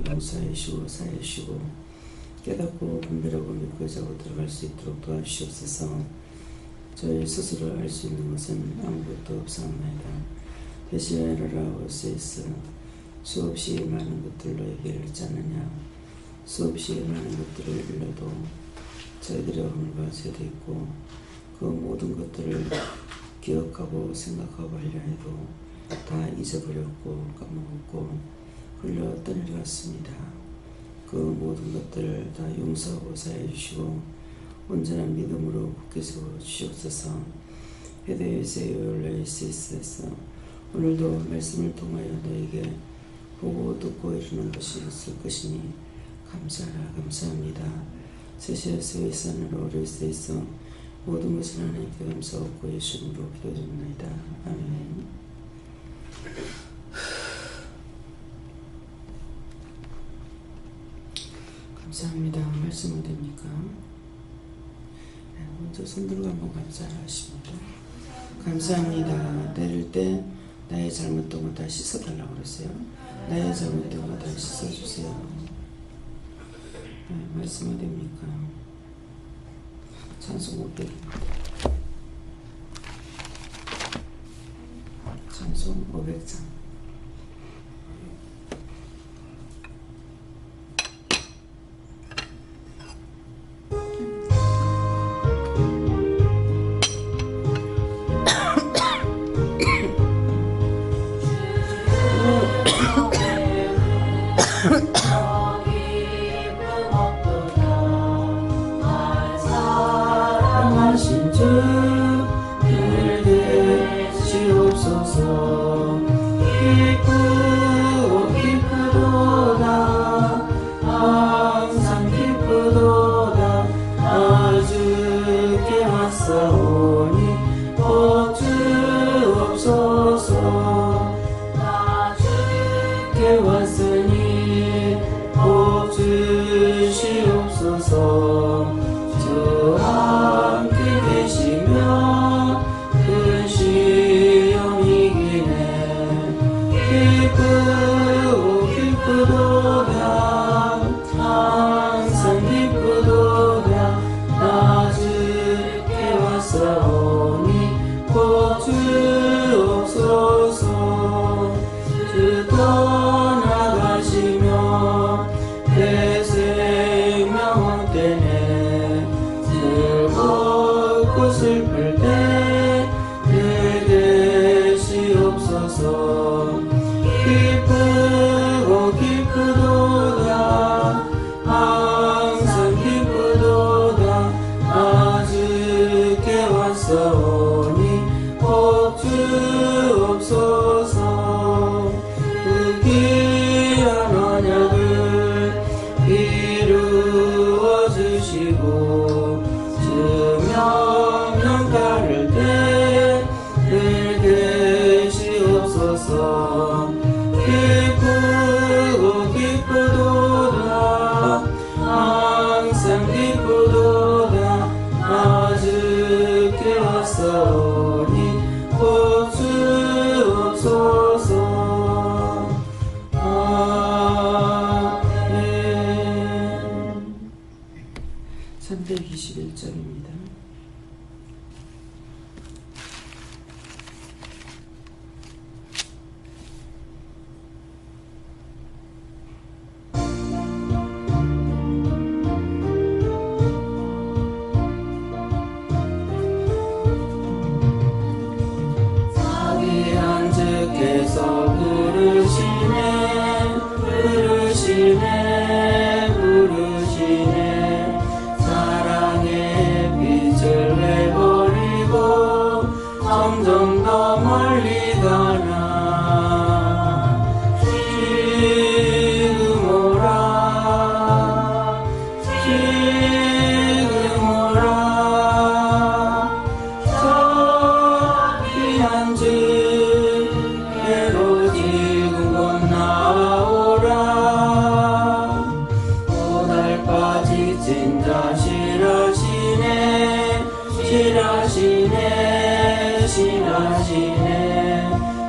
용서해 주시고 사해 주시고 깨닫고 분별하고 믿고 자고 들어갈 수 있도록 도와주시옵소서. 저희 스스로 알 수 있는 것은 아무것도 없사옵나이다. 대신하라 오세이스. 수없이 많은 것들로 얘기를 했지 않느냐. 수없이 많은 것들을 일러도 저희들의 오늘과 죄도 있고 그 모든 것들을 기억하고 생각하고 하려 해도 다 잊어버렸고 까먹었고 흘러 떠내려갔습니다. 그 모든 것들을 다 용서하고 사해 주시고 온전한 믿음으로 굳게 세워 주시옵소서. 헤데이세 요레이시스에서 오늘도 말씀을 통하여 너에게 보고 듣고 이루는 것이 있을 것이니 감사하라 감사합니다. 세시에서 이산으로 오레이스에서 모든 것을 하나님께 감사하고 예수님으로 기도드립니다. 아멘. 감사합니다. 말씀 어디입니까? 먼저 손들고 한번 감사하십니다. 감사합니다. 내릴 때 나의 잘못된 거 다 씻어달라고 그랬어요. 나의 잘못된 거 다 씻어주세요. 말씀 어디입니까? 찬송 500입니다. 찬송 500장.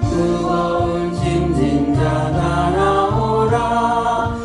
무거운 짐진 자가 나오라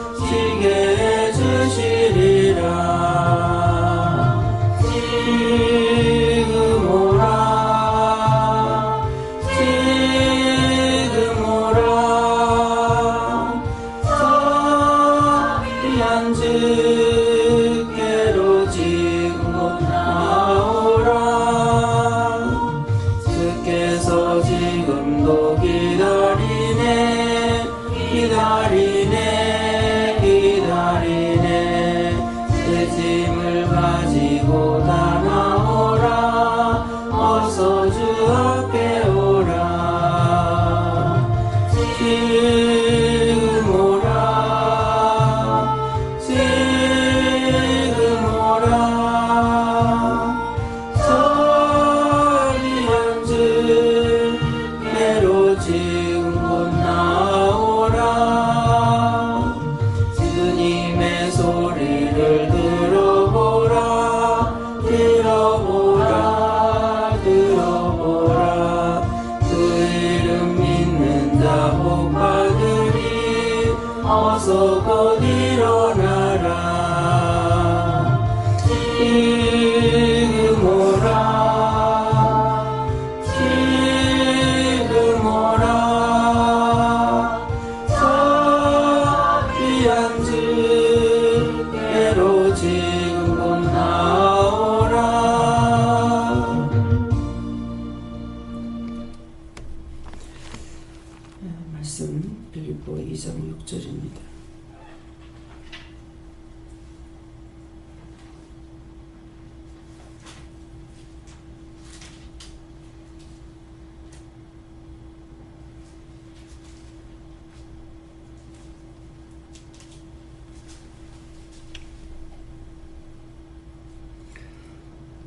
2장 6절입니다.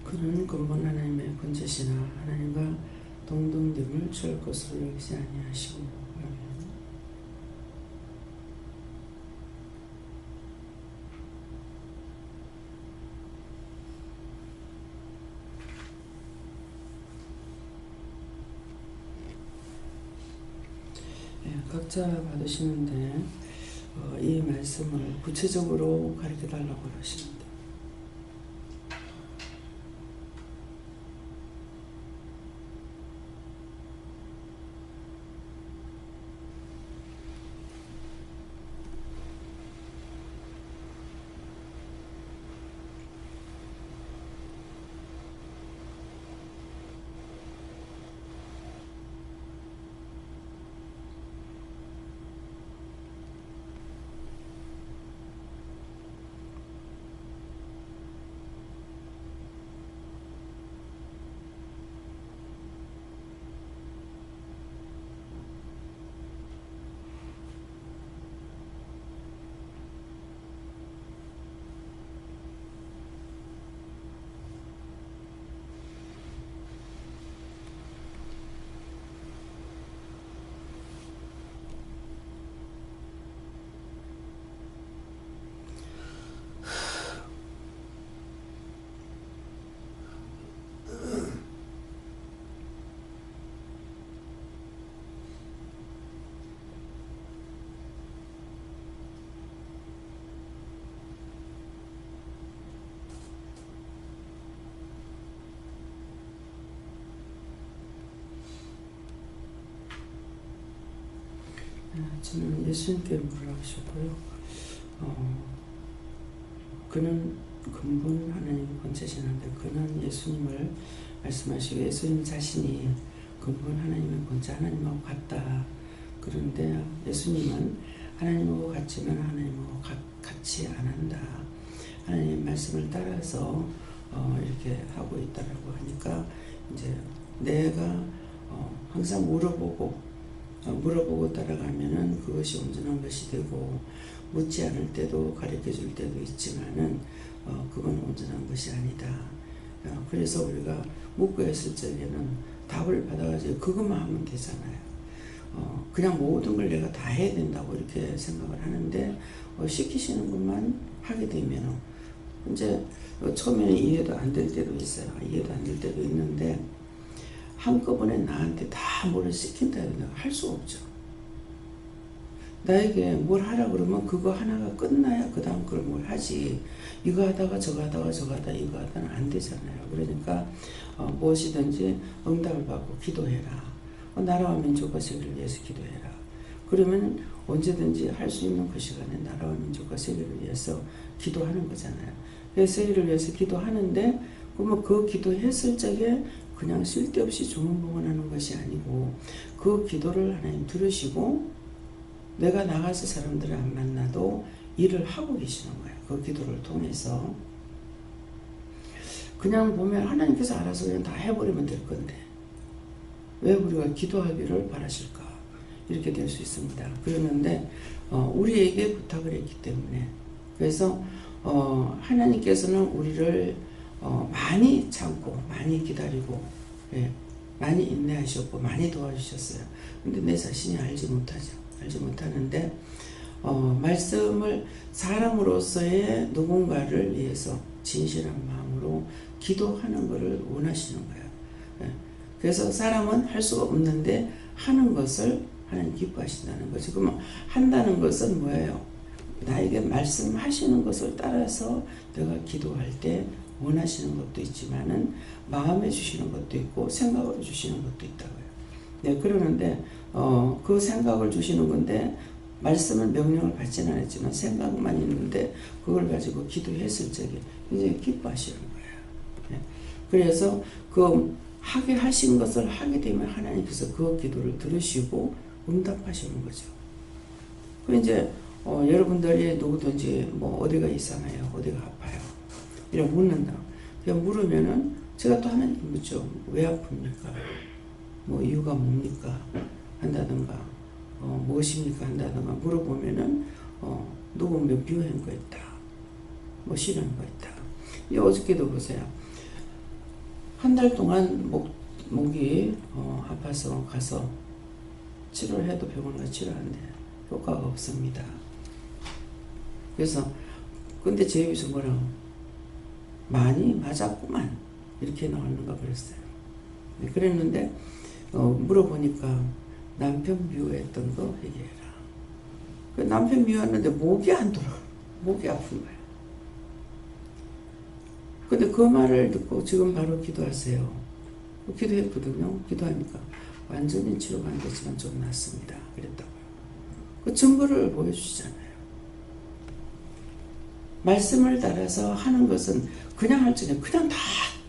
그는 근본 하나님의 권세시나 하나님과 동등됨을 취할 것으로 여기지 아니하시고. 각자 받으시는데 이 말씀을 구체적으로 가르쳐 달라고 하십니다. 저는 예수님께 물어보셨고요. 그는 근본 하나님의 권세시는데 그는 예수님을 말씀하시고 예수님 자신이 근본 하나님의 권세 하나님하고 같다. 그런데 예수님은 하나님하고 같지만 하나님하고 같이 안 한다. 하나님의 말씀을 따라서 이렇게 하고 있다라고 하니까 이제 내가 항상 물어보고 따라가면은 그것이 온전한 것이 되고 묻지 않을 때도 가르쳐 줄 때도 있지만은 그건 온전한 것이 아니다. 그래서 우리가 묻고 했을 적에는 답을 받아가지고 그것만 하면 되잖아요. 그냥 모든 걸 내가 다 해야 된다고 이렇게 생각을 하는데 시키시는 것만 하게 되면은 이제 처음에는 이해도 안 될 때도 있어요. 이해도 안 될 때도 있는데 한꺼번에 나한테 다 뭐를 시킨다 해도 내가 할 수가 없죠. 나에게 뭘 하라 그러면 그거 하나가 끝나야 그 다음 걸 뭘 하지. 이거 하다가 저거 하다가 저거 하다가 이거 하다는 안 되잖아요. 그러니까 무엇이든지 응답을 받고 기도해라. 나라와 민족과 세계를 위해서 기도해라. 그러면 언제든지 할 수 있는 그 시간에 나라와 민족과 세계를 위해서 기도하는 거잖아요. 그래서 세계를 위해서 기도하는데 그러면 그 기도했을 적에 그냥 쓸데없이 조문봉헌하는 것이 아니고 그 기도를 하나님 들으시고 내가 나가서 사람들을 안 만나도 일을 하고 계시는 거예요. 그 기도를 통해서. 그냥 보면 하나님께서 알아서 그냥 다 해버리면 될 건데 왜 우리가 기도하기를 바라실까? 이렇게 될 수 있습니다. 그러는데 우리에게 부탁을 했기 때문에 그래서 하나님께서는 우리를 많이 참고 많이 기다리고 많이 인내하셨고 많이 도와주셨어요. 근데 내 자신이 알지 못하는데 말씀을 사람으로서의 누군가를 위해서 진실한 마음으로 기도하는 것을 원하시는 거예요. 그래서 사람은 할 수가 없는데 하는 것을 하나님 기뻐하신다는 거죠. 그러면 한다는 것은 뭐예요? 나에게 말씀하시는 것을 따라서 내가 기도할 때 원하시는 것도 있지만은 마음에 주시는 것도 있고 생각으로 주시는 것도 있다고요. 네, 그러는데 그 생각을 주시는 건데 말씀은 명령을 받지는 않았지만 생각만 있는데 그걸 가지고 기도했을 적에 굉장히 기뻐하시는 거예요. 네. 그래서 그 하게 하신 것을 하게 되면 하나님께서 그 기도를 들으시고 응답하시는 거죠. 그 이제 여러분들이 누구든지 뭐 어디가 이상해요, 어디가 아파요, 이렇게 묻는다. 그냥 물으면은 제가 또 하나님께 묻죠. 왜 아픕니까? 뭐 이유가 뭡니까? 한다든가 무엇입니까? 한다든가 물어보면은 누구 몇 비유한 거 있다, 뭐 싫어한 거 있다. 이 어저께도 보세요. 한 달 동안 목이 아파서 가서 치료를 해도 병원 가서 치료하는데 효과가 없습니다. 그래서 근데 제 입에서 뭐라고 많이 맞았구만 이렇게 나왔는가 그랬어요. 네, 그랬는데 물어보니까 남편 미워했던 거 얘기해라. 그 남편 미워했는데 목이 안 돌아, 목이 아픈 거야. 근데 그 말을 듣고 지금 바로 기도하세요. 기도했거든요. 기도하니까 완전히 치료가 안 되지만 좀 낫습니다. 그랬다고요. 그 증거를 보여주시잖아요. 말씀을 따라서 하는 것은 그냥 할 적에 그냥 다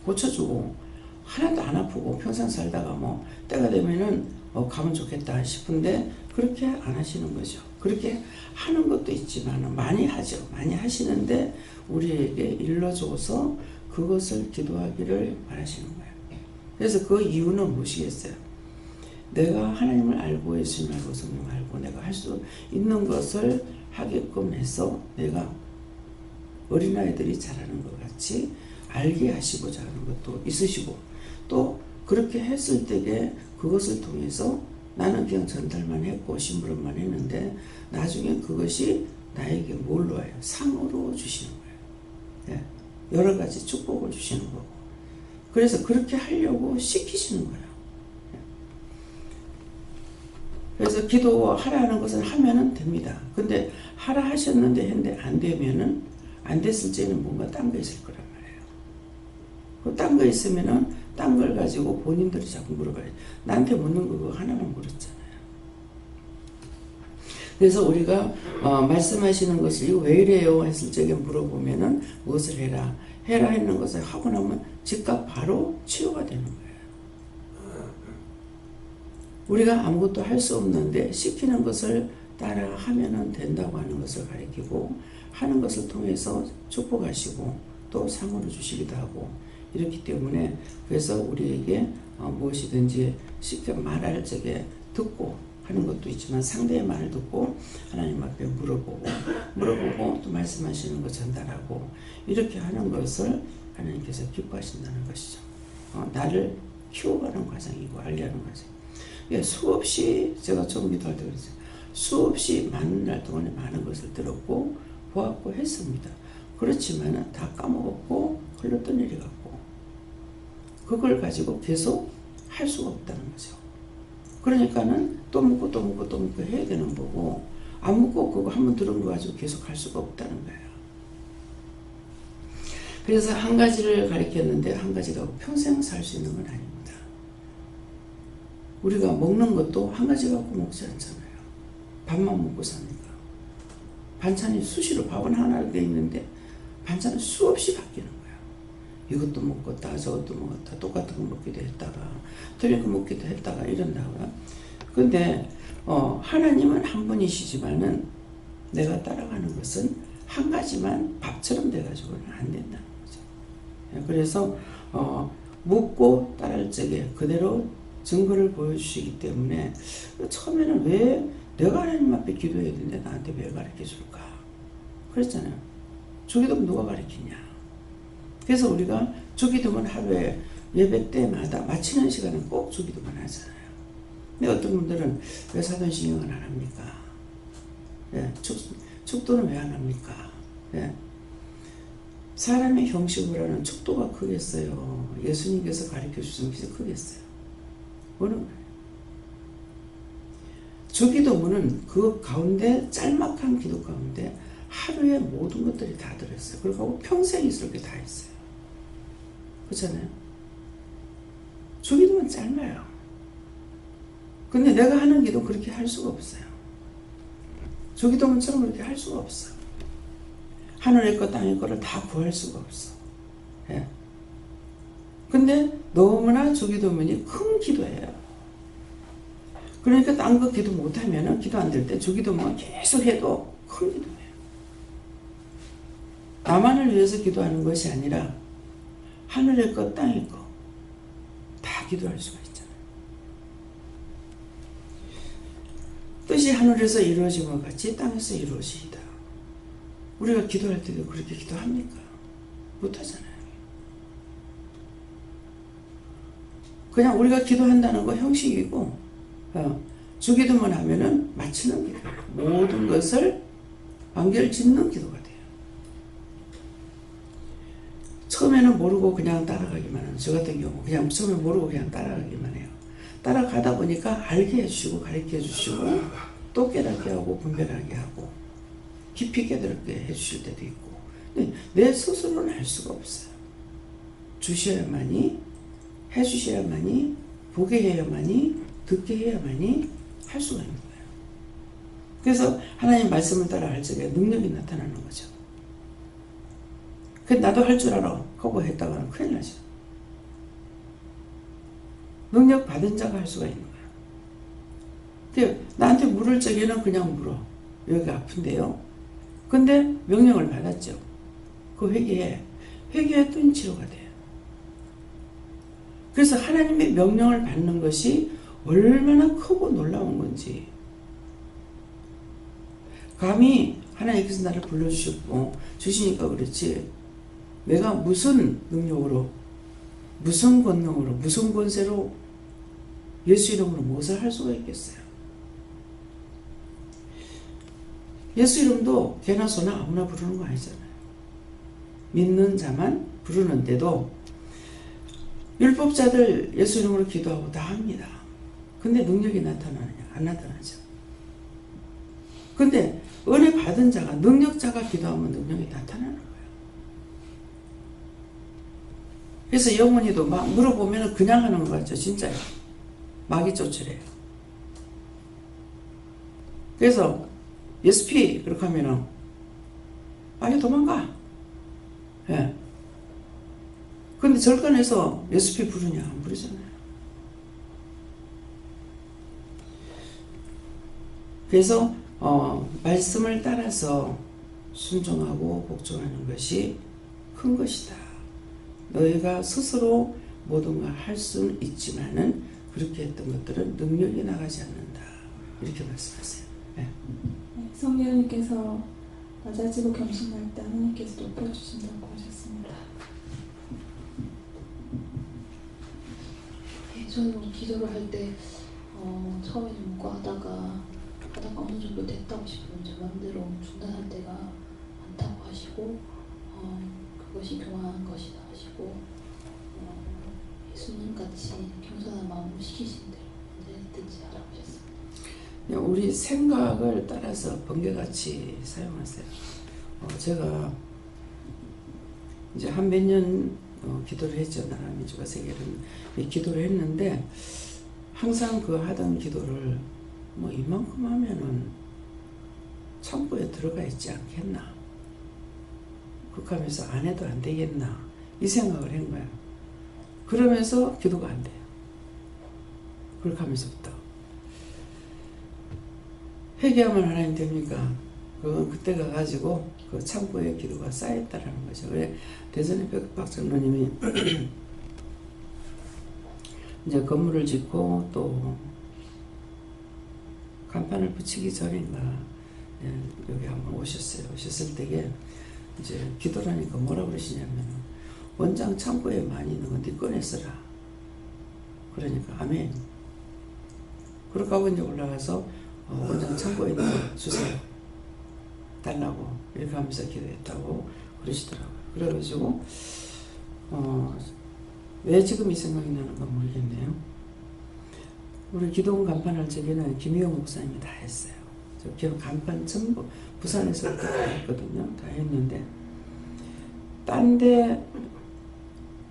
고쳐주고 하나도 안 아프고 평생 살다가 뭐 때가 되면은 가면 좋겠다 싶은데 그렇게 안 하시는 거죠. 그렇게 하는 것도 있지만 많이 하죠. 많이 하시는데 우리에게 일러줘서 그것을 기도하기를 바라시는 거예요. 그래서 그 이유는 무엇이겠어요? 내가 하나님을 알고 예수님 알고 성령 알고 내가 할 수 있는 것을 하게끔 해서 내가 어린아이들이 잘하는 것 같이 알게 하시고자 하는 것도 있으시고 또 그렇게 했을 때에 그것을 통해서 나는 그냥 전달만 했고 심부름만 했는데 나중에 그것이 나에게 뭘로 와요? 상으로 주시는 거예요. 예. 여러 가지 축복을 주시는 거고 그래서 그렇게 하려고 시키시는 거예요. 그래서 기도하라는 것은 하면은 됩니다. 근데 하라 하셨는데 했는데 안 되면은 안 됐을 때는 뭔가 딴 거 있을 거란 말이에요. 그 딴 거 있으면은 딴 걸 가지고 본인들이 자꾸 물어봐요. 나한테 묻는 거 그거 하나만 물었잖아요. 그래서 우리가 말씀하시는 것을 이거 왜 이래요 했을 적에 물어보면은 무엇을 해라 했는 것을 하고 나면 즉각 바로 치료가 되는 거예요. 우리가 아무것도 할 수 없는데 시키는 것을 따라 하면은 된다고 하는 것을 가리키고 하는 것을 통해서 축복하시고 또 상으로 주시기도 하고 이렇기 때문에 그래서 우리에게 무엇이든지 쉽게 말할 적에 듣고 하는 것도 있지만 상대의 말을 듣고 하나님 앞에 물어보고 또 말씀하시는 거 전달하고 이렇게 하는 것을 하나님께서 기뻐하신다는 것이죠. 나를 키워가는 과정이고 알게하는 과정. 예, 수없이 제가 처음 기도할 때 그랬어요. 수없이 많은 날 동안에 많은 것을 들었고 보았고 했습니다. 그렇지만 다 까먹었고 흘렀던 일이 같고 그걸 가지고 계속 할 수가 없다는 거죠. 그러니까는 또 묻고 해야 되는 거고 안 묻고 그거 한번 들은 거 가지고 계속 할 수가 없다는 거예요. 그래서 한 가지를 가르쳤는데 한 가지가 평생 살 수 있는 건 아닙니다. 우리가 먹는 것도 한 가지 갖고 먹지 않잖아요. 밥만 먹고 사니까. 반찬이 수시로 밥은 하나 돼 있는데 반찬은 수없이 바뀌는 거예요. 이것도 먹었다 저것도 먹었다 똑같은 거 먹기도 했다가 틀린 거 먹기도 했다가 이런다고요. 근데 하나님은 한 분이시지만은 내가 따라가는 것은 한 가지만 밥처럼 돼가지고는 안 된다는 거죠. 그래서 묻고 따를 적에 그대로 증거를 보여주시기 때문에 처음에는 왜 내가 하나님 앞에 기도해야 되는데 나한테 왜 가르쳐줄까? 그랬잖아요. 주기도문 누가 가르치냐? 그래서 우리가 주기도문 하루에 예배 때마다 마치는 시간은 꼭 주기도문 하잖아요. 근데 어떤 분들은 왜 사도신경을 안 합니까? 예, 축도는 왜 안 합니까? 예. 사람의 형식으로 하는 축도가 크겠어요. 예수님께서 가르쳐주신 것이 크겠어요. 어느 주기도문은 그 가운데 짤막한 기도 가운데 하루에 모든 것들이 다 들었어요. 그리고 평생 있을 게 다 있어요. 그렇잖아요. 주기도문 짧아요. 근데 내가 하는 기도 그렇게 할 수가 없어요. 주기도문처럼 그렇게 할 수가 없어. 하늘의 것 땅의 것을 다 구할 수가 없어. 예. 근데 너무나 주기도문이 큰 기도예요. 그러니까 딴 거 기도 못하면은 기도 안 될 때 주기도만 계속 해도 큰 기도예요. 나만을 위해서 기도하는 것이 아니라 하늘의 것 땅의 것 다 기도할 수가 있잖아요. 뜻이 하늘에서 이루어짐과 같이 땅에서 이루어지이다. 우리가 기도할 때도 그렇게 기도합니까? 못하잖아요. 그냥 우리가 기도한다는 거 형식이고 주기도만 하면은 마치는 기도, 모든 것을 완결 짓는 기도가 돼요. 처음에는 모르고 그냥 따라가기만 해요. 저 같은 경우 그냥 처음에 모르고 그냥 따라가기만 해요. 따라가다 보니까 알게 해주시고 가르쳐 주시고 또 깨닫게 하고 분별하게 하고 깊이 깨닫게 해주실 때도 있고, 근데 내 스스로는 알 수가 없어요. 주셔야만이, 해주셔야만이, 보게 해야만이, 듣게 해야만이 할 수가 있는 거예요. 그래서 하나님 말씀을 따라 할 적에 능력이 나타나는 거죠. 나도 할 줄 알아 하고 했다가는 큰일 나죠. 능력 받은 자가 할 수가 있는 거예요. 나한테 물을 적에는 그냥 물어. 여기 아픈데요. 근데 명령을 받았죠. 그 회개했더니 치료가 돼요. 그래서 하나님의 명령을 받는 것이 얼마나 크고 놀라운 건지, 감히 하나님께서 나를 불러주시고 주시니까 그렇지, 내가 무슨 능력으로, 무슨 권능으로, 무슨 권세로 예수 이름으로 무엇을 할 수가 있겠어요. 예수 이름도 개나 소나 아무나 부르는 거 아니잖아요. 믿는 자만 부르는데도 율법자들 예수 이름으로 기도하고 다 합니다. 근데 능력이 나타나느냐? 안 나타나죠. 근데 은혜 받은 자가, 능력자가 기도하면 능력이 나타나는 거예요. 그래서 영원히도 막 물어보면 그냥 하는 거 같죠. 진짜요. 마귀 쫓으래요. 그래서 SP 그렇게 하면은 마귀 도망가. 예. 근데 절간에서 SP 부르냐? 안 부르잖아요. 그래서 말씀을 따라서 순종하고 복종하는 것이 큰 것이다. 너희가 스스로 모든 걸 할 수는 있지만은 그렇게 했던 것들은 능력이 나가지 않는다. 이렇게 말씀하세요. 네. 성령님께서 낮아지고 겸손할 때 하나님께서 높여주신다고 하셨습니다. 저는 기도를 할 때 처음에는 못 하다가 어느 정도 됐다고 싶으면 제 마음대로 중단할 때가 많다고 하시고 그것이 교만한 것이다 하시고 예수님같이 겸손한 마음으로 시키신 대로 언제든지 하라고 하셨습니다. 우리 생각을 따라서 번개같이 사용하세요. 제가 이제 한 몇 년 기도를 했죠. 나라 민주가 세계를 기도를 했는데 항상 그 하던 기도를 뭐 이만큼 하면은 창고에 들어가 있지 않겠나, 그렇게 하면서 안 해도 안 되겠나 이 생각을 한 거야. 그러면서 기도가 안 돼요. 그렇게 하면서부터 회개하면 하나님 됩니까? 그때 가가지고 그 창고에 기도가 쌓였다라는 거죠. 왜 대전의 박 장로님이 이제 건물을 짓고 또 간판을 붙이기 전인가 여기 한번 오셨어요. 오셨을 때에 이제 기도라니까 뭐라 그러시냐면 원장 창고에 많이 있는 건 네 꺼내 써라. 그러니까 아멘. 그렇게 하고 이제 올라가서 원장 창고에 있는 거 주세요. 달라고 이렇게 하면서 기도했다고 그러시더라고요. 그래가지고 왜 지금 이 생각이 나는 건 모르겠네요. 우리 기도원 간판할 적에는 김희영 목사님이 다 했어요. 저 간판 전부 부산에서 다 했거든요. 다 했는데 딴 데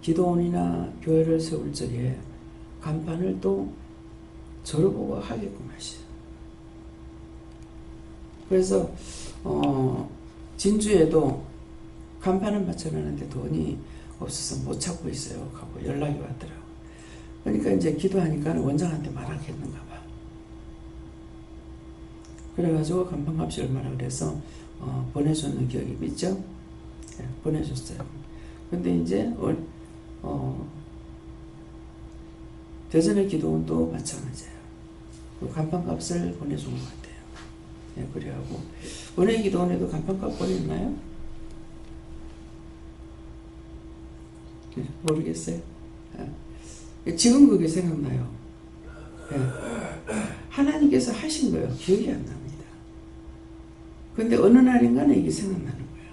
기도원이나 교회를 세울 적에 간판을 또 저를 보고 하게끔 하셔요. 그래서 진주에도 간판을 맞춰놨는데 돈이 없어서 못 찾고 있어요 하고 연락이 왔더라고요. 그러니까 이제 기도하니까 원장한테 말하겠는가 봐. 그래가지고 간판값이 얼마나 그래서 보내줬는 기억이 있죠? 네, 보내줬어요. 근데 이제 대전의 기도원도 마찬가지예요. 그 간판값을 보내준 것 같아요. 네, 그래하고 은혜 기도원에도 간판값 보냈나요? 네, 모르겠어요. 네. 지금 그게 생각나요. 네. 하나님께서 하신 거예요. 기억이 안 납니다. 근데 어느 날인가는 이게 생각나는 거예요.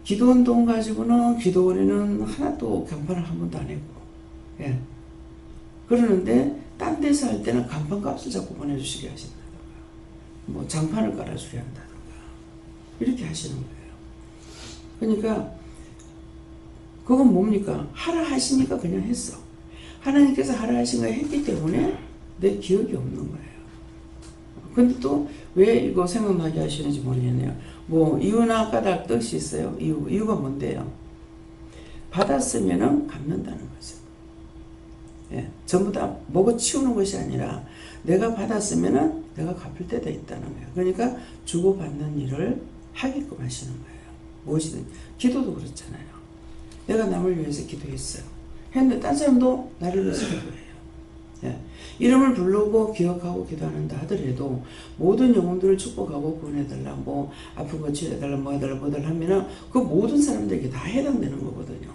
기도원동 가지고는 기도원에는 하나도 간판을 한 번도 안 했고, 예. 그러는데 딴 데서 할 때는 간판값을 자꾸 보내주시게 하신다든가, 뭐 장판을 깔아주게 한다든가 이렇게 하시는 거예요. 그러니까 그건 뭡니까? 하라 하시니까 그냥 했어. 하나님께서 하라 하신 거 했기 때문에 내 기억이 없는 거예요. 근데 또 왜 이거 생각나게 하시는지 모르겠네요. 뭐 이유나 까닭 뜻이 있어요. 이유가 뭔데요? 받았으면은 갚는다는 거죠. 예, 전부 다 먹어 치우는 것이 아니라 내가 받았으면은 내가 갚을 때도 있다는 거예요. 그러니까 주고받는 일을 하게끔 하시는 거예요. 무엇이든 기도도 그렇잖아요. 내가 남을 위해서 기도했어요. 했는데 딴 사람도 나를 위해서 기도해요. 예. 이름을 부르고 기억하고 기도한다 하더라도 모든 영혼들을 축복하고 구원해달라, 뭐 아픈 거 치료해달라, 뭐 해달라, 뭐 해달라 하면은 그 모든 사람들에게 다 해당되는 거거든요.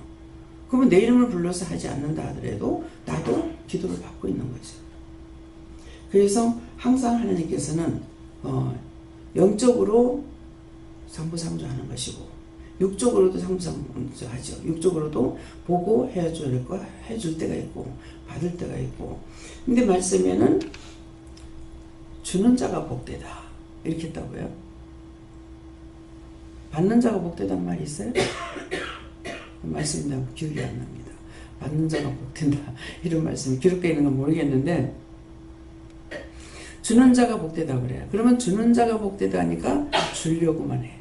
그러면 내 이름을 불러서 하지 않는다 하더라도 나도 기도를 받고 있는 거죠. 그래서 항상 하나님께서는 영적으로 상부상조하는 것이고 육적으로도 상부상조하죠. 육적으로도 보고 해줄 때가 있고 받을 때가 있고. 근데 말씀에는 주는 자가 복되다 이렇게 했다고요. 받는 자가 복되단 말이 있어요? 말씀이 기억이 안 납니다. 받는 자가 복된다 이런 말씀이 기록되어 있는 건 모르겠는데 주는 자가 복되다 그래요. 그러면 주는 자가 복되다 하니까 주려고만 해.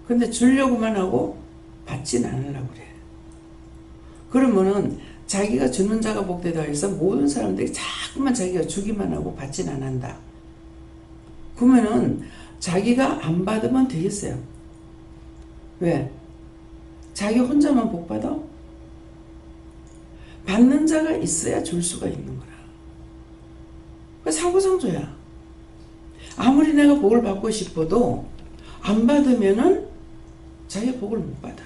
근데 주려고만 하고 받진 않으려고 그래. 그러면은 자기가 주는 자가 복되다 해서 모든 사람들이 자꾸만 자기가 주기만 하고 받진 않는다. 그러면은 자기가 안 받으면 되겠어요. 왜? 자기 혼자만 복 받아? 받는 자가 있어야 줄 수가 있는 거라. 그 상부상조야. 아무리 내가 복을 받고 싶어도 안 받으면은 자기 복을 못 받아.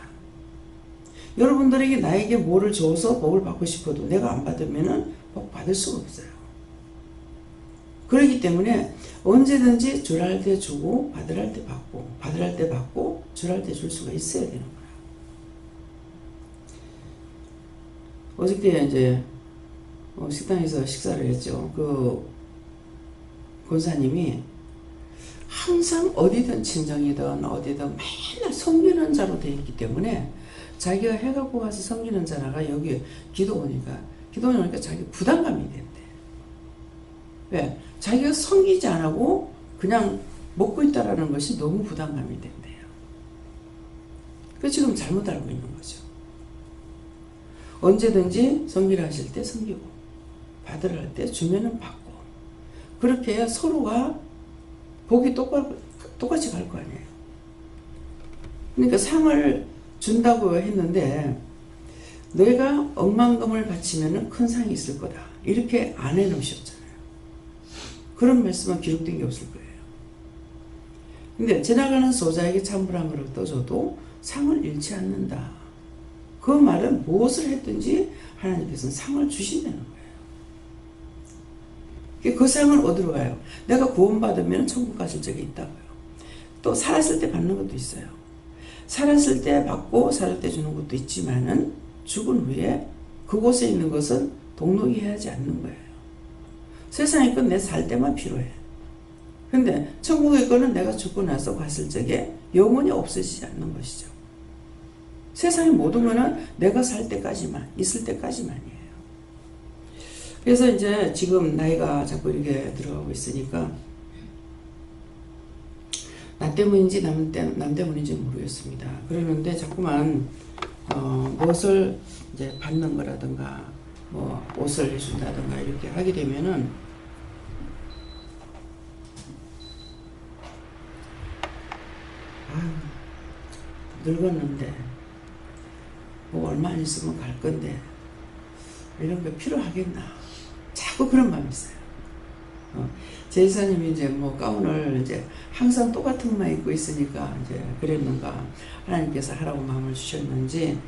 여러분들에게 나에게 뭐를 줘서 복을 받고 싶어도 내가 안 받으면은 복 받을 수가 없어요. 그렇기 때문에 언제든지 줄할 때 주고 받으랄 때 받고 받으랄 때 받고 줄할 때 줄 수가 있어야 되는 거야. 어저께 이제 식당에서 식사를 했죠. 그 권사님이 항상 어디든 친정이든 어디든 맨날 섬기는 자로 되어 있기 때문에 자기가 해갖고 가서 섬기는 자라가 여기 기도원이니까 자기 부담감이 된대. 왜? 자기가 섬기지 않고 그냥 먹고 있다라는 것이 너무 부담감이 된대요. 그 지금 잘못 알고 있는 거죠. 언제든지 섬기라 하실 때 섬기고 받으라 할 때 주면은 받고 그렇게 해야 서로가 복이 똑같이 갈 거 아니에요. 그러니까 상을 준다고 했는데 내가 억만금을 바치면 큰 상이 있을 거다. 이렇게 안 해놓으셨잖아요. 그런 말씀은 기록된 게 없을 거예요. 근데 지나가는 소자에게 찬불함을 떠줘도 상을 잃지 않는다. 그 말은 무엇을 했든지 하나님께서는 상을 주신다는 거예요. 그 상은 어디로 가요? 내가 구원받으면 천국 가실 적이 있다고요. 또 살았을 때 받는 것도 있어요. 살았을 때 받고 살을 때 주는 것도 있지만은 죽은 후에 그곳에 있는 것은 동록이하지 않는 거예요. 세상의 건 내 살 때만 필요해. 근데 천국의 거는 내가 죽고 나서 갔을 적에 영원히 없어지지 않는 것이죠. 세상의 모든 거는 내가 살 때까지만, 있을 때까지만이에요. 그래서 이제 지금 나이가 자꾸 이렇게 들어가고 있으니까 나 때문인지 남 때문인지 모르겠습니다. 그러는데 자꾸만 무엇을 이제 받는 거라든가 뭐 옷을 해준다든가 이렇게 하게 되면은 늙었는데 뭐 얼마 안 있으면 갈 건데 이런 게 필요하겠나, 자꾸 그런 마음이 있어요. 제 이사님이 이제 뭐 가운을 이제 항상 똑같은 것만 입고 있으니까 이제 그랬는가, 하나님께서 하라고 마음을 주셨는지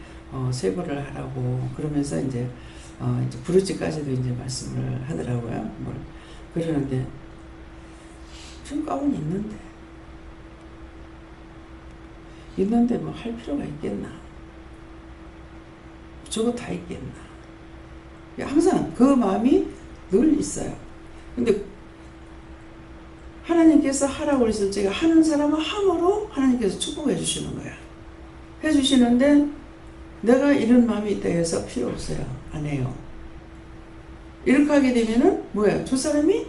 세벌을 하라고 그러면서 이제 부르짖까지도 이제 말씀을 하더라고요. 뭘 그러는데 지금 가운이 있는데 뭐 할 필요가 있겠나? 저거 다 있겠나? 항상 그 마음이 늘 있어요. 근데 하나님께서 하라고 해서 제가 하는 사람은 함으로 하나님께서 축복해 주시는 거야. 해주시는데 내가 이런 마음이 있다 해서 필요 없어요. 안 해요. 이렇게 하게 되면은 뭐예요? 저 사람이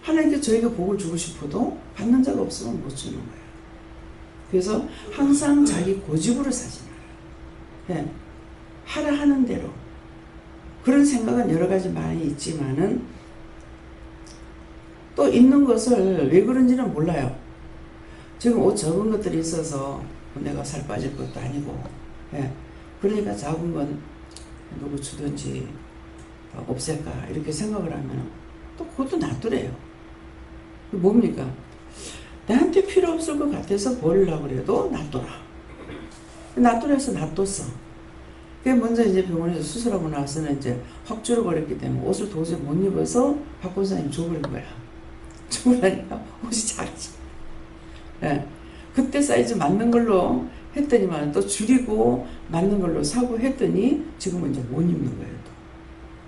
하나님께 저에게 복을 주고 싶어도 받는 자가 없으면 못 주는 거예요. 그래서 항상 자기 고집으로 사지 말아요. 네. 하라 하는 대로. 그런 생각은 여러 가지 많이 있지만은 또 있는 것을 왜 그런지는 몰라요. 지금 옷 적은 것들이 있어서 내가 살 빠질 것도 아니고, 예. 그러니까 작은 건 누구 주든지 없앨까 이렇게 생각을 하면 또 그것도 놔두래요. 뭡니까? 나한테 필요 없을 것 같아서 버리려고 그래도 놔둬라. 놔두래서 놔뒀어. 그게 먼저 이제 병원에서 수술하고 나서는 이제 확 줄어버렸기 때문에 옷을 도저히 못 입어서 박 권사님 줘버린 거야. 줘버리니까 옷이 작아져. 예. 그때 사이즈 맞는 걸로 했더니만 또 줄이고 맞는 걸로 사고 했더니 지금은 이제 못 입는 거예요. 또.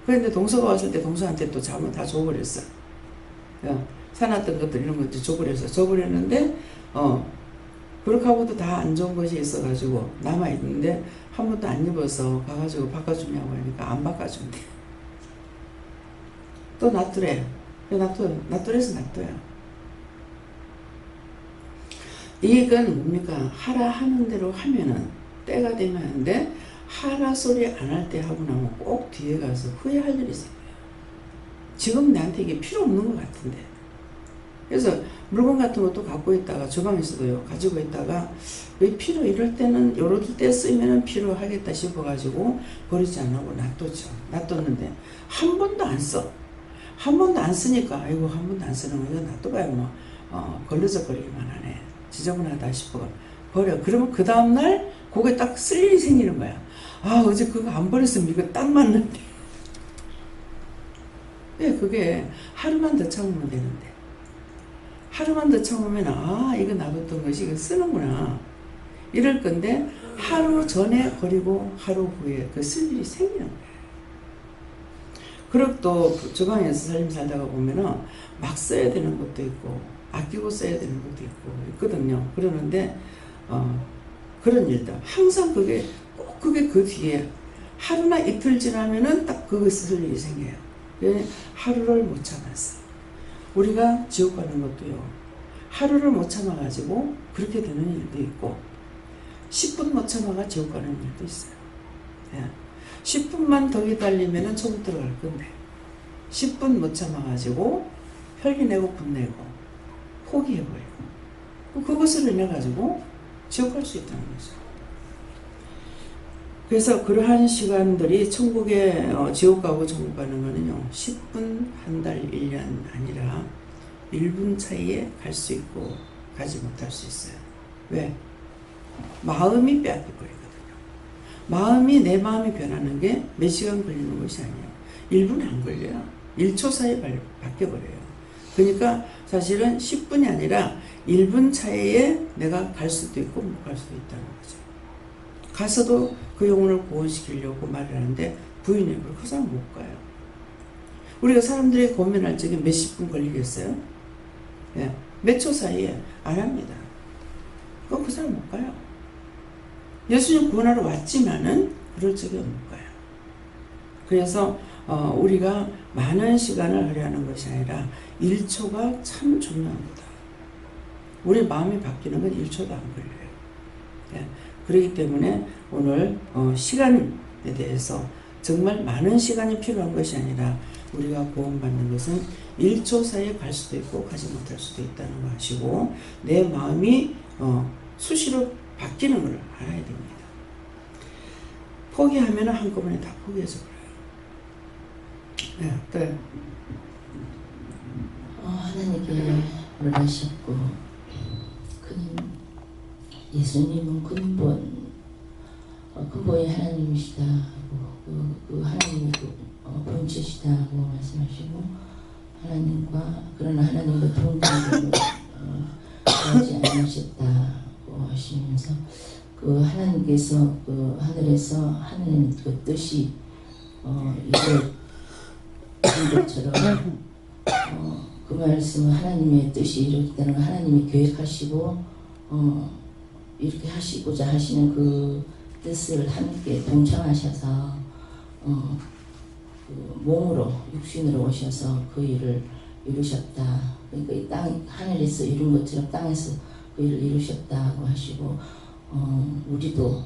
그런데 동서가 왔을 때 동서한테 또 잠을 다 줘버렸어. 예. 사놨던 것들 이런 것도 줘버렸는데 그렇게 하고도 다 안 좋은 것이 있어가지고 남아있는데 한 번도 안 입어서 가가지고 바꿔주냐고 하니까 안 바꿔준대. 또 놔두래. 놔두래서 놔둬요. 이건 뭡니까? 하라 하는 대로 하면은 때가 되면 하는데 하라 소리 안 할 때 하고 나면 꼭 뒤에 가서 후회할 일이 생겨요. 지금 나한테 이게 필요 없는 것 같은데. 그래서 물건 같은 것도 갖고 있다가 주방에서도요 가지고 있다가 왜 필요 이럴 때는 요럴 때 쓰면은 필요하겠다 싶어가지고 버리지 않고 놔뒀죠. 놔뒀는데 한 번도 안 써. 한 번도 안 쓰니까 아이고 한 번도 안 쓰는 거 이거 놔둬봐야 뭐 걸러져버리기만 하네. 지저분하다 싶어 버려. 그러면 그 다음날 그게 딱 쓸 일이 생기는 거야. 아 어제 그거 안 버렸으면 이거 딱 맞는데. 네, 그게 하루만 더 참으면 되는데. 하루만 더 참으면 아 이거 놔뒀던 것이 이거 쓰는구나 이럴 건데 하루 전에 버리고 하루 후에 그 쓸 일이 생기는 거예요. 그리고 또 주방에서 살림 살다가 보면은 막 써야 되는 것도 있고 아끼고 써야 되는 것도 있고 있거든요. 그러는데 그런 일들 항상 그게 꼭 그게 그 뒤에 하루나 이틀 지나면은 딱 그거 쓸 일이 생겨요. 왜 하루를 못 참았어. 우리가 지옥 가는 것도요. 하루를 못 참아가지고 그렇게 되는 일도 있고 10분 못 참아가 지옥 가는 일도 있어요. 예. 10분만 더 기다리면 천국 들어갈 건데 10분 못 참아가지고 혈기 내고 분내고 포기해버리고 그것을 인해가지고 지옥 갈 수 있다는 거죠. 그래서 그러한 시간들이 천국에 지옥 가고 천국 가는 거는요 10분, 한 달, 1년 아니라 1분 차이에 갈 수 있고 가지 못할 수 있어요. 왜? 마음이 빼앗겨 버리거든요. 내 마음이 변하는 게 몇 시간 걸리는 것이 아니에요. 1분 안 걸려요. 1초 사이에 바뀌어버려요. 그러니까 사실은 10분이 아니라 1분 차이에 내가 갈 수도 있고 못 갈 수도 있다는 거죠. 가서도 그 영혼을 구원시키려고 말을 하는데 부인해버리고 그 사람 못 가요. 우리가 사람들이 고민할 적에 몇십 분 걸리겠어요? 예, 몇 초 사이에 안 합니다. 그럼 그 사람 못 가요. 예수님 구원하러 왔지만은 그럴 적에 못 가요. 그래서 우리가 많은 시간을 할애하는 것이 아니라 1초가 참 중요합니다. 우리 마음이 바뀌는 건 1초도 안 걸려요. 예, 그렇기 때문에 오늘 시간에 대해서 정말 많은 시간이 필요한 것이 아니라 우리가 구원받는 것은 1초 사이에 갈 수도 있고 가지 못할 수도 있다는 거 아시고 내 마음이 수시로 바뀌는 걸 알아야 됩니다. 포기하면 한꺼번에 다 포기해서 그래요. 네, 또 하나님께 물으셨고 예수님은 근본이 하나님이시다 하고 그 하나님이 본체시다고 말씀하시고 그러나 하나님과 동등하게 하지 않으셨다고 하시면서 그 하나님께서 그 하늘에서 하나님 그 뜻이 이루어진 것처럼 그 말씀은 하나님의 뜻이 이루어졌다는 걸 하나님이 계획하시고 이렇게 하시고자 하시는 그 뜻을 함께 동참하셔서 그 몸으로 육신으로 오셔서 그 일을 이루셨다. 그러니까 이 땅 하늘에서 이룬 것처럼 땅에서 그 일을 이루셨다고 하시고 우리도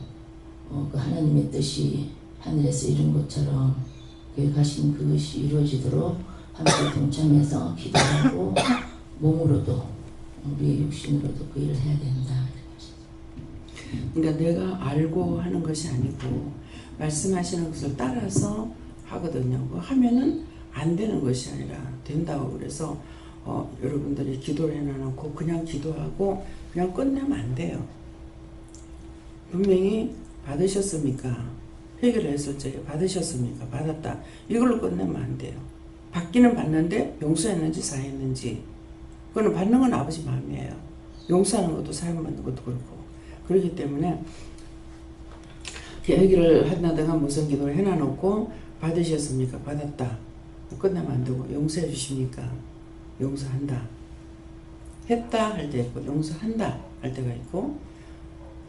그 하나님의 뜻이 하늘에서 이룬 것처럼 계획하신 그것이 이루어지도록 함께 동참해서 기도하고 몸으로도 우리의 육신으로도 그 일을 해야 된다. 그러니까 내가 알고 하는 것이 아니고 말씀하시는 것을 따라서 하거든요. 하면은 안 되는 것이 아니라 된다고. 그래서 여러분들이 기도를 해놔놓고 그냥 기도하고 그냥 끝내면 안 돼요. 분명히 받으셨습니까? 회개를 했을 때 받으셨습니까? 받았다. 이걸로 끝내면 안 돼요. 받기는 받는데 용서했는지 사했는지 그거는 받는 건 아버지 마음이에요. 용서하는 것도 사용받는 것도 그렇고. 그렇기 때문에 회개를 한다든가 무슨 기도를 해놔놓고 받으셨습니까? 받았다. 끝내면 안 되고 용서해 주십니까? 용서한다. 했다 할 때 있고 용서한다 할 때가 있고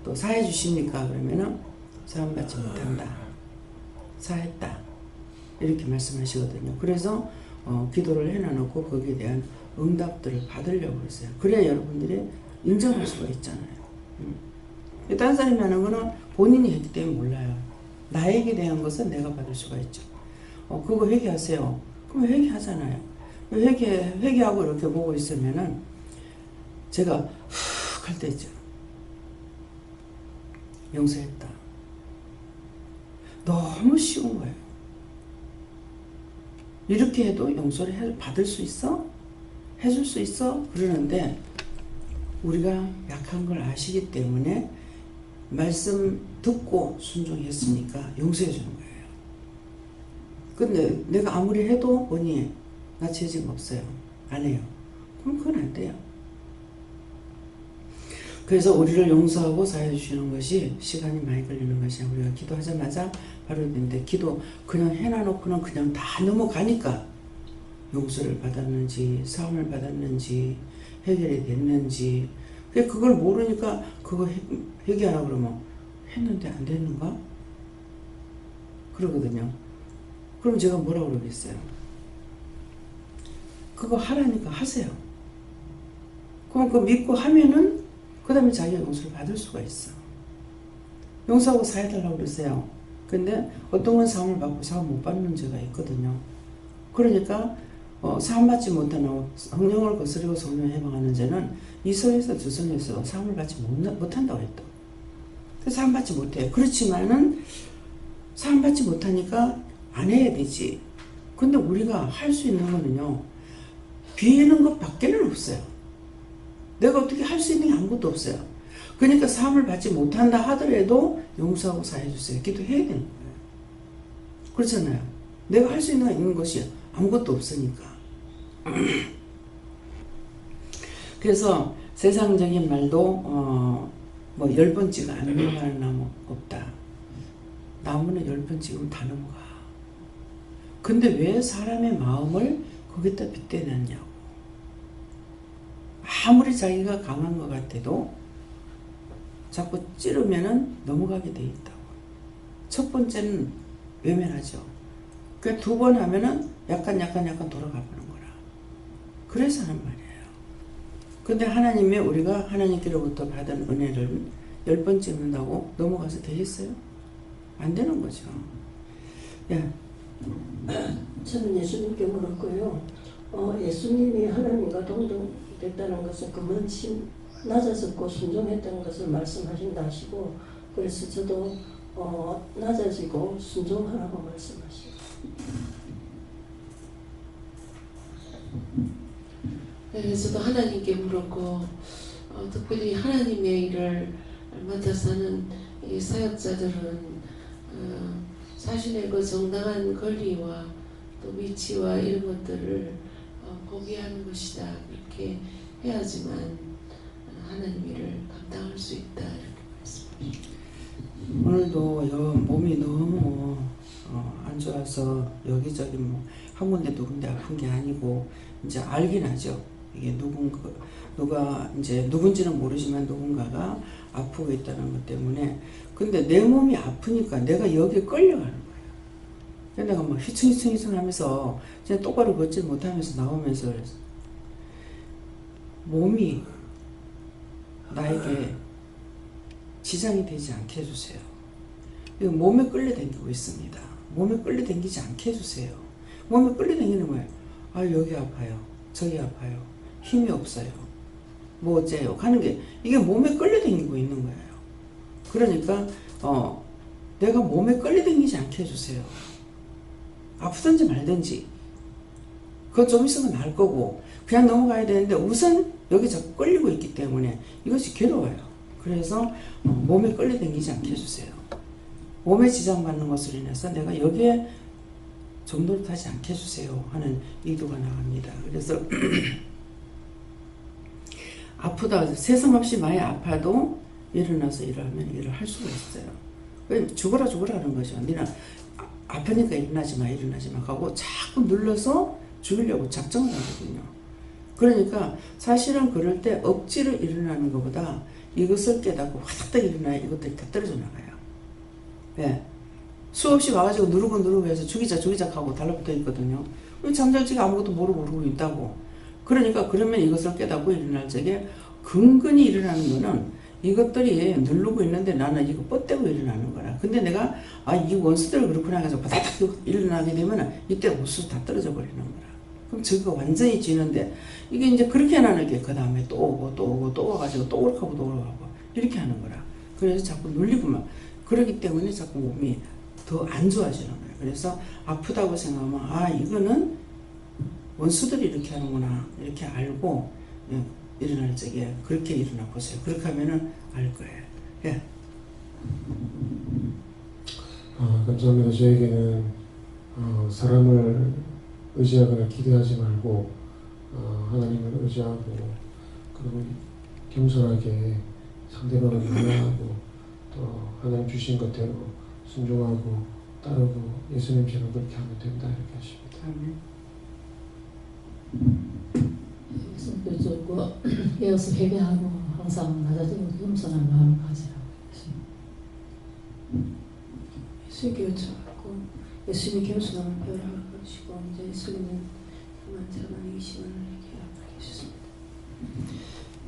또 사해 주십니까? 그러면은 사함받지 못한다. 사했다. 이렇게 말씀하시거든요. 그래서 기도를 해놔놓고 거기에 대한 응답들을 받으려고 했어요. 그래야 여러분들이 인정할 수가 있잖아요. 다른 사람이 하는 거는 본인이 했기 때문에 몰라요. 나에게 대한 것은 내가 받을 수가 있죠. 그거 회개하세요. 그럼 회개하잖아요. 회개하고 이렇게 보고 있으면은 제가 훅 할 때 있죠. 용서했다. 너무 쉬운 거예요. 이렇게 해도 용서를 받을 수 있어? 해줄 수 있어? 그러는데 우리가 약한 걸 아시기 때문에 말씀 듣고 순종했으니까 용서해 주는 거예요. 근데 내가 아무리 해도 언니 나 죄짐 없어요. 안 해요. 그럼 그건 안 돼요. 그래서 우리를 용서하고 사해 주시는 것이 시간이 많이 걸리는 것이야. 우리가 기도하자마자 바로 되는데 기도 그냥 해놔놓고는 그냥 다 넘어가니까 용서를 받았는지 사함을 받았는지 해결이 됐는지 그걸 모르니까 그거 회개하라 그러면 했는데 안 됐는가? 그러거든요. 그럼 제가 뭐라고 그러겠어요? 그거 하라니까 하세요. 그럼 그거 믿고 하면은 그 다음에 자기가 용서를 받을 수가 있어. 용서하고 사해달라고 그러세요. 근데 어떤 건 사함을 받고 사함 못 받는 문제가 있거든요. 그러니까 사함 받지 못하는 성령을 거스리고 성령을 해방하는 자는 이 성에서 저 성에서 사함을 받지 못한다고 했다. 사함 받지 못해요. 그렇지만은 사함 받지 못하니까 안 해야 되지. 근데 우리가 할 수 있는 거는요. 비는 것밖에는 없어요. 내가 어떻게 할 수 있는 게 아무것도 없어요. 그러니까 사함을 받지 못한다 하더라도 용서하고 사해주세요. 기도해야 되는 거예요. 그렇잖아요. 내가 할 수 있는 것이 아무것도 없으니까. 그래서 세상적인 말도 뭐 10번 찍어 안 넘어가는 나무 없다. 나무는 10번 찍으면 다 넘어가. 근데 왜 사람의 마음을 거기다 빗대놨냐고. 아무리 자기가 강한 것 같아도 자꾸 찌르면은 넘어가게 돼 있다고. 첫 번째는 외면하죠. 그 두 번 하면은 약간 돌아가 보는 거라. 그래서 하는 말이에요. 근데 하나님의 우리가 하나님께로부터 받은 은혜를 10번 찍는다고 넘어가서 되겠어요? 안 되는 거죠. 예. 저는 예수님께 물었고요. 예수님이 하나님과 동등됐다는 것은 그 먼 낮아졌고 순종했던 것을 말씀하신다 하시고, 그래서 저도 낮아지고 순종하라고 말씀하시고. 네, 저도 하나님께 물었고 특별히 하나님의 일을 맡아서 하는 이 사역자들은 자신의 그 정당한 권리와 또 위치와 이런 것들을 포기하는 것이다. 그렇게 해야지만 하나님 일을 감당할 수 있다. 이렇게 말씀하십니다. 오늘도 몸이 너무 안 좋아서 여기저기 뭐 한 군데 두 군데 아픈 게 아니고 이제 알긴 하죠. 이게 누가 이제 누군지는 모르지만 누군가가 아프고 있다는 것 때문에. 근데 내 몸이 아프니까 내가 여기에 끌려가는 거예요. 내가 막 휘청휘청 하면서 그냥 똑바로 걷지 못하면서 나오면서 그래서 몸이 나에게 지장이 되지 않게 해주세요. 이거 몸에 끌려다니고 있습니다. 몸에 끌려다니지 않게 해주세요. 몸에 끌려다니는 거예요. 아, 여기 아파요. 저기 아파요. 힘이 없어요. 뭐 어째요? 하는 게 이게 몸에 끌려다니고 있는 거예요. 그러니까 내가 몸에 끌려다니지 않게 해주세요. 아프든지 말든지 그건 좀 있으면 나을 거고 그냥 넘어가야 되는데 우선 여기 자꾸 끌리고 있기 때문에 이것이 괴로워요. 그래서 몸에 끌려다니지 않게 해주세요. 몸에 지장받는 것으로 인해서 내가 여기에 정도를 타지 않게 해주세요 하는 의도가 나갑니다. 그래서 아프다 세상 없이 많이 아파도 일어나서 일을 하면 일을 할 수가 있어요. 죽어라 하는 거죠. 니는 아프니까 일어나지 마 하고 자꾸 눌러서 죽이려고 작정을 하거든요. 그러니까 사실은 그럴 때 억지로 일어나는 것보다 이것을 깨닫고 화닥닥 일어나야 이것들이 다 떨어져 나가요. 네. 수없이 와가지고 누르고 해서 죽이자 하고 달라붙어 있거든요. 잠잘지가 아무것도 모르고 있다고. 그러니까 그러면 이것을 깨닫고 일어날 적에 근근히 일어나는 거는 이것들이 누르고 있는데 나는 이거 뻗대고 일어나는 거라. 근데 내가 이 원수들 그렇구나 해서 바닥 일어나게 되면 이때 원수 다 떨어져 버리는 거라. 그럼 저거 완전히 지는데 이게 이제 그렇게 하는 게 그 다음에 또 오고 또 와가지고 또 오르고 이렇게 하는 거라. 그래서 자꾸 눌리고만 그러기 때문에 자꾸 몸이 더 안 좋아지는 거예요. 그래서 아프다고 생각하면 이거는 원수들이 이렇게 하는구나 이렇게 알고 일어날 적에 그렇게 일어나 보세요. 그렇게 하면은 알 거예요. 예. 감사합니다. 저에게는 사람을 의지하거나 기대하지 말고 하나님을 의지하고 그리고 겸손하게 상대방을 이해하고 또 하나님 주신 것대로 순종하고 따르고 예수님처럼 그렇게 하면 된다 이렇게 하십니다. 성격적으로 깨어서 회개하고 항상 낮아지고 겸손한 마음을 가지라고 했습니다. 예수님께 여쭤봤고 예수님이 겸손함을 배우라고 하시고 이제 예수님은 그만 자만의 시간을 얘기하고 계셨습니다.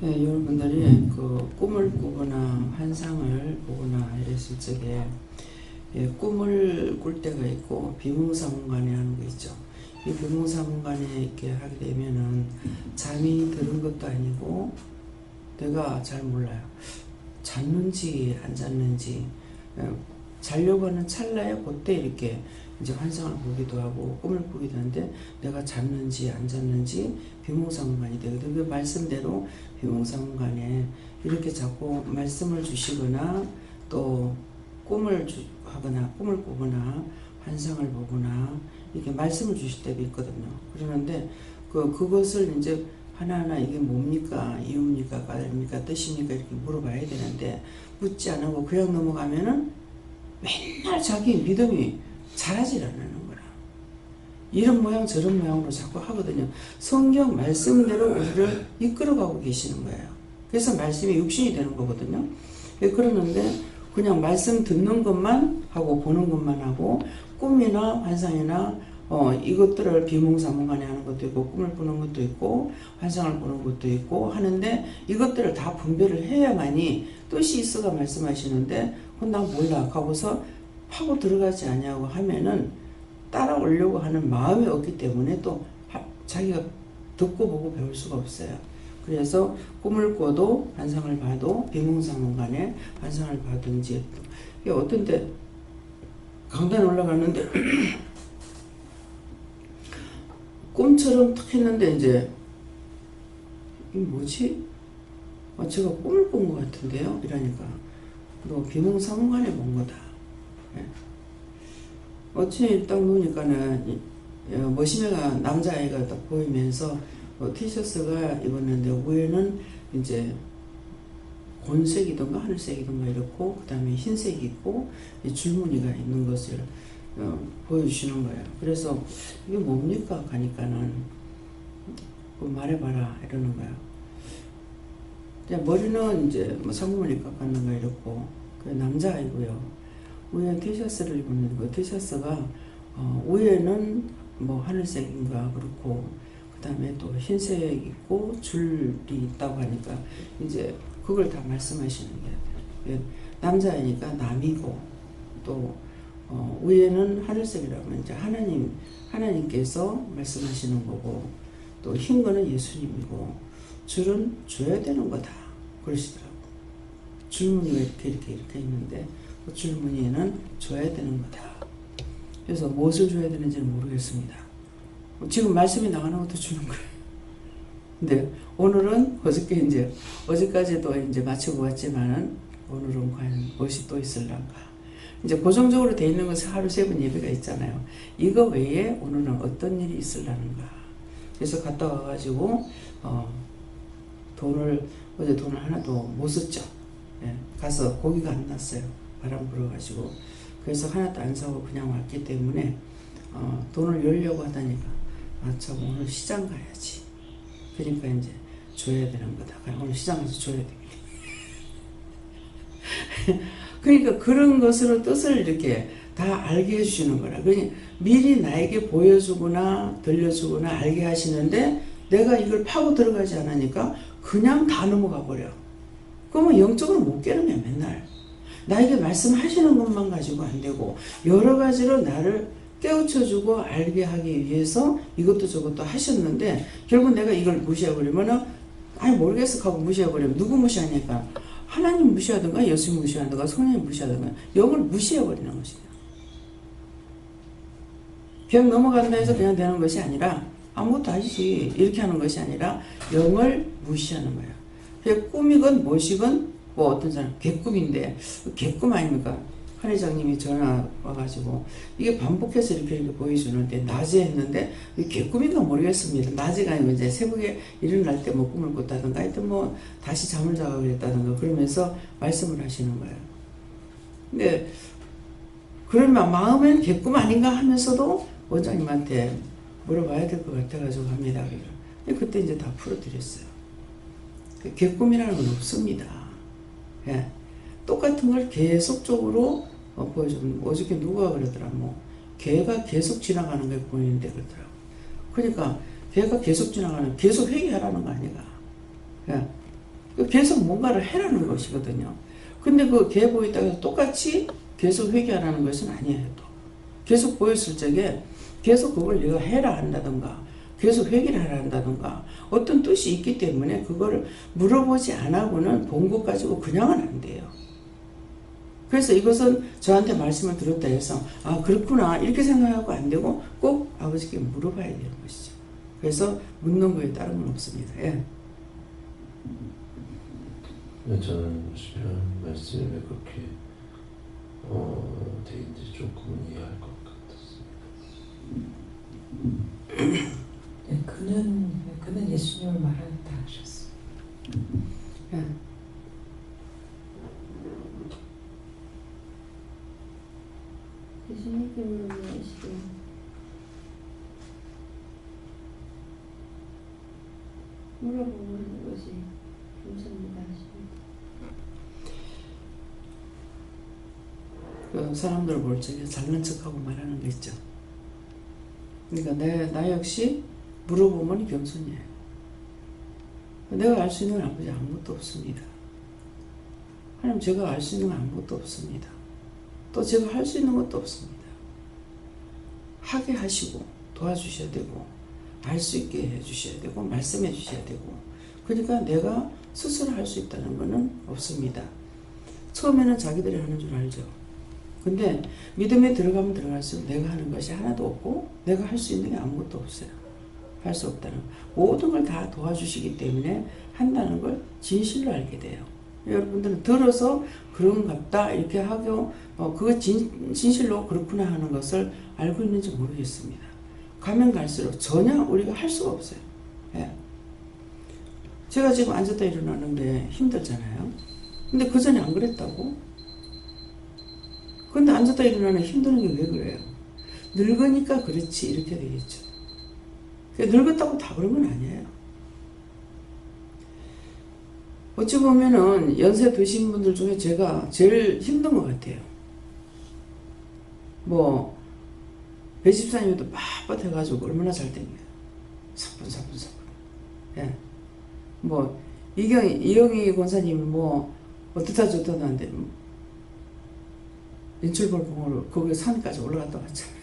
네, 여러분들이 그 꿈을 꾸거나 환상을 보거나 이랬을 적에 꿈을 꿀 때가 있고 비몽사몽간에 하는 거 있죠. 이 비몽사몽간에 이렇게 하게 되면은 잠이 드는 것도 아니고 내가 잘 몰라요. 잤는지 안 잤는지 자려고 하는 찰나에 그때 이렇게 이제 환상을 보기도 하고 꿈을 꾸기도 하는데 내가 잤는지 안 잤는지 비몽사몽간이 되거든요. 그 말씀대로 비몽사몽간에 이렇게 자꾸 말씀을 주시거나 또 꿈을 하거나 꿈을 꾸거나 환상을 보거나 이렇게 말씀을 주실 때도 있거든요. 그러는데 그것을 이제 하나하나 이게 뭡니까? 이유입니까? 까입니까? 뜻입니까? 이렇게 물어봐야 되는데 묻지 않고 그냥 넘어가면은 맨날 자기 믿음이 자라질 않는 거라. 이런 모양 저런 모양으로 자꾸 하거든요. 성경 말씀대로 우리를 이끌어가고 계시는 거예요. 그래서 말씀이 육신이 되는 거거든요. 그러는데 그냥 말씀 듣는 것만 하고 보는 것만 하고 꿈이나 환상이나 이것들을 비몽사몽간에 하는 것도 있고 꿈을 꾸는 것도 있고 환상을 보는 것도 있고 하는데 이것들을 다 분별을 해야만이 뜻이 있어가 말씀하시는데 나 몰라 하고서 파고 들어가지 않냐고 하면은 따라오려고 하는 마음이 없기 때문에 또 자기가 듣고 보고 배울 수가 없어요. 그래서 꿈을 꿔도 환상을 봐도 비몽사몽간에 환상을 봐든지 이게 어떤 때 강단에 올라가는데 꿈처럼 탁 했는데 이제 이 뭐지? 제가 꿈을 꾼 것 같은데요? 이러니까 너 비몽사몽간에 본 거다. 예. 어찌 딱 놓으니까는 머시매가 남자아이가 딱 보이면서 티셔츠가 입었는데 위에는 이제 곤색이던가 하늘색이던가 이렇고 그 다음에 흰색이 있고 줄무늬가 있는 것을 보여주시는 거예요. 그래서 이게 뭡니까? 하니까는 말해봐라 이러는 거예요. 머리는 이제 뭐 상무머리 깎았는 거 이렇고 그 남자아이고요. 위에 티셔츠를 입었는데 그 티셔츠가 위에는 뭐 하늘색인가 그렇고 그 다음에 또 흰색 있고 줄이 있다고 하니까 이제 그걸 다 말씀하시는 게 남자이니까 남이고 또 위에는 하늘색이라면 이제 하나님께서 말씀하시는 거고 또 흰 거는 예수님이고 줄은 줘야 되는 거다 그러시더라고. 줄무늬가 이렇게 있는데 그 줄무늬에는 줘야 되는 거다. 그래서 무엇을 줘야 되는지는 모르겠습니다. 지금 말씀이 나가는 것도 주는 거예요. 근데 오늘은 어제까지도 이제 마치고 왔지만은 오늘은 과연 무엇이 또 있을란가. 이제 고정적으로 돼 있는 것은 하루 3번 예배가 있잖아요. 이거 외에 오늘은 어떤 일이 있을라는가. 그래서 갔다 와가지고 어제 돈을 하나도 못 썼죠. 예, 가서 고기가 안 났어요. 바람 불어가지고. 그래서 하나도 안 사고 그냥 왔기 때문에 돈을 열려고 하다니까 참 오늘 시장 가야지. 그러니까 이제 줘야 되는 거다. 오늘 시장 가서 줘야 되겠네. 그러니까 그런 것으로 뜻을 이렇게 다 알게 해주시는 거라. 그러니까 미리 나에게 보여주거나 들려주거나 알게 하시는데 내가 이걸 파고 들어가지 않으니까 그냥 다 넘어가 버려. 그러면 영적으로 못 깨는 거야 맨날. 나에게 말씀하시는 것만 가지고 안 되고 여러 가지로 나를 깨우쳐주고 알게 하기 위해서 이것도 저것도 하셨는데 결국 내가 이걸 무시해버리면은 아니 모르겠어 하고 무시해버리면 누구 무시하니까 하나님 무시하든가 예수님 무시하든가 성령 무시하든가 영을 무시해버리는 것이에요. 그냥 넘어간다 해서 그냥 되는 것이 아니라 아무것도 아니지 이렇게 하는 것이 아니라 영을 무시하는 거예요. 그게 꿈이건 무엇이건 뭐 어떤 사람 개꿈인데 개꿈 아닙니까? 한 회장님이 전화 와가지고 이게 반복해서 이렇게 보여주는데 낮에 했는데 개꿈인가 모르겠습니다. 낮에가 아니고 이제 새벽에 일어날 때 뭐 꿈을 꿨다든가 하여튼 뭐 다시 잠을 자고 그랬다든가 그러면서 말씀을 하시는 거예요. 근데 그러면 마음엔 개꿈 아닌가 하면서도 원장님한테 물어봐야 될 것 같아가지고 합니다. 그때 이제 다 풀어드렸어요. 개꿈이라는 건 없습니다. 예. 똑같은 걸 계속적으로 보여주면 어저께 누가 그러더라 개가 계속 지나가는 게 보이는데 그러더라고. 그러니까 개가 계속 지나가는 계속 회개하라는 거 아니가. 예. 계속 뭔가를 해라는 것이거든요. 근데 그 개 보이다가 해서 똑같이 계속 회개하라는 것은 아니에요. 또. 계속 보였을 적에 계속 그걸 네가 해라 한다든가 계속 회개를 하라 한다든가 어떤 뜻이 있기 때문에 그거를 물어보지 않아고는 본 것 가지고 그냥은 안 돼요. 그래서 이것은 저한테 말씀을 들었다 해서 아 그렇구나 이렇게 생각하고 안 되고 꼭 아버지께 물어봐야 되는 것이죠. 그래서 묻는 거에 다른 건 없습니다. 예. 저는 말씀이 왜 그렇게 되는지 조금은 이해할 것 같았습니다. 네, 그는 예수님을 말하였다 하셨어요. 예. 예수님께 물어보시고 물어보는 것이 겸손이다 하십니다. 그 사람들 볼 적에 잘난 척하고 말하는 거 있죠. 그러니까 나 역시 물어보면 겸손이에요. 내가 알 수 있는 건 아버지 아무것도 없습니다. 하나님 제가 알 수 있는 건 아무것도 없습니다. 또 제가 할 수 있는 것도 없습니다. 하게 하시고 도와주셔야 되고 알 수 있게 해주셔야 되고 말씀해 주셔야 되고 그러니까 내가 스스로 할 수 있다는 것은 없습니다. 처음에는 자기들이 하는 줄 알죠. 근데 믿음에 들어가면 들어갈수록 내가 하는 것이 하나도 없고 내가 할 수 있는 게 아무것도 없어요. 할 수 없다는 모든 걸 다 도와주시기 때문에 한다는 걸 진실로 알게 돼요. 여러분들은 들어서 그런갑다 이렇게 하고 그거 진실로 그렇구나 하는 것을 알고 있는지 모르겠습니다. 가면 갈수록 전혀 우리가 할 수가 없어요. 예. 제가 지금 앉았다 일어나는 게 힘들잖아요. 근데 그 전에 안 그랬다고? 근데 앉았다 일어나는 힘드는 게 왜 그래요? 늙으니까 그렇지 이렇게 되겠죠. 늙었다고 다 그런 건 아니에요. 어찌 보면은 연세 드신 분들 중에 제가 제일 힘든 것 같아요. 뭐 배집사님도 빳빳해가지고 얼마나 잘 땡겨요. 사뿐. 예. 뭐 이영희 권사님이 뭐 어떻다 저떻다 하는데 인출벌 봉으로 거기 산까지 올라갔다 왔잖아요.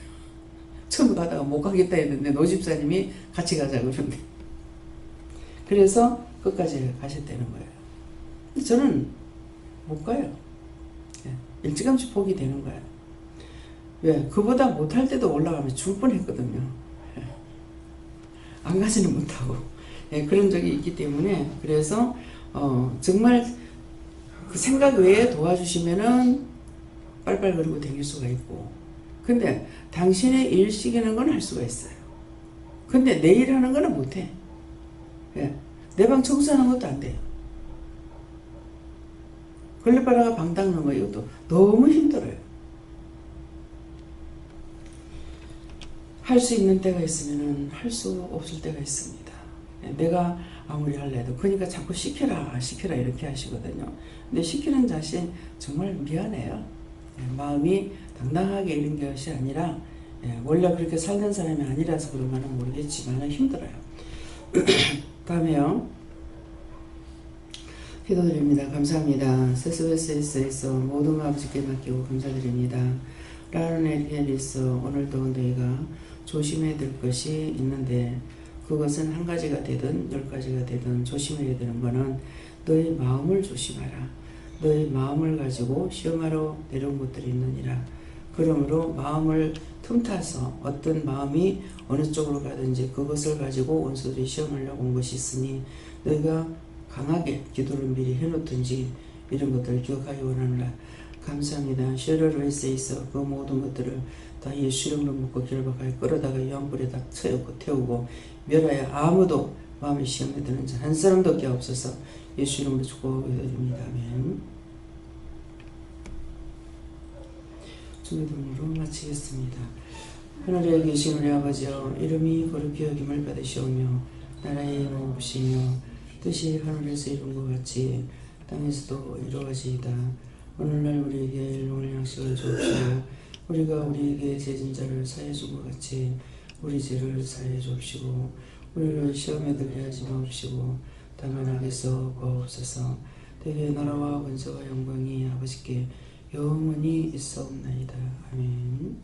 처음 가다가 못 가겠다 했는데 노집사님이 같이 가자 그러는데 그래서 끝까지 가셨다는 거예요. 근데 저는 못 가요. 예. 일찌감치 포기 되는 거예요. 왜? 그보다 못할 때도 올라가면 죽을 뻔했거든요. 예. 안 가지는 못하고 예, 그런 적이 있기 때문에 그래서 정말 그 생각 외에 도와주시면은 빨빨거리고 다닐 수가 있고 근데 당신의 일 시키는 건 할 수가 있어요. 근데 내 일 하는 거는 못해. 예. 내 방 청소하는 것도 안 돼요. 걸레바라가 방 닦는 거 이것도 너무 힘들어요. 할 수 있는 때가 있으면 할 수 없을 때가 있습니다. 내가 아무리 할래도 그러니까 자꾸 시켜라 이렇게 하시거든요. 근데 시키는 자신 정말 미안해요. 마음이 당당하게 이런 것이 아니라 원래 그렇게 살던 사람이 아니라서 그런 거는 모르겠지만 힘들어요. 다음에요. 기도드립니다. 감사합니다. 세스베스에서 모든 거 아버지께 맡기고 감사드립니다. 라르네리에서 오늘도 너희가 조심해야 될 것이 있는데 그것은 한 가지가 되든 10가지가 되든 조심해야 되는 것은 너희 마음을 조심하라. 너희 마음을 가지고 시험하러 내려온 것들이 있느니라. 그러므로 마음을 틈타서 어떤 마음이 어느 쪽으로 가든지 그것을 가지고 원수들이 시험하려고 온 것이 있으니 너희가 강하게 기도를 미리 해놓든지 이런 것들을 기억하기 원하노라. 감사합니다. 쉐러로에서 있어 그 모든 것들을 다 예수 이름으로 묶고 결박하여 끌어다가 유황불에 다 태우고 멸하여 아무도 마음의 시험에 드는 자 한 사람도 없게 없어서 예수 이름으로 축복드립니다. 아멘. 주님으로 마치겠습니다. 하늘에 계신 우리 아버지여 이름이 거룩히 여김을 받으시오며 나라의 이루시며 뜻이 하늘에서 이룬 것 같이 땅에서도 이루어지이다. 오늘날 우리에게 일용할 양식을 주옵시고 우리가 우리에게 죄진 자를 사해 준 것 같이 우리 죄를 사해 주옵시고 우리를 시험에 들게 하지 마옵시고 다만 악에서 구하옵소서. 대개 나라와 권세와 영광이 아버지께 영원히 있사옵나이다. 아멘.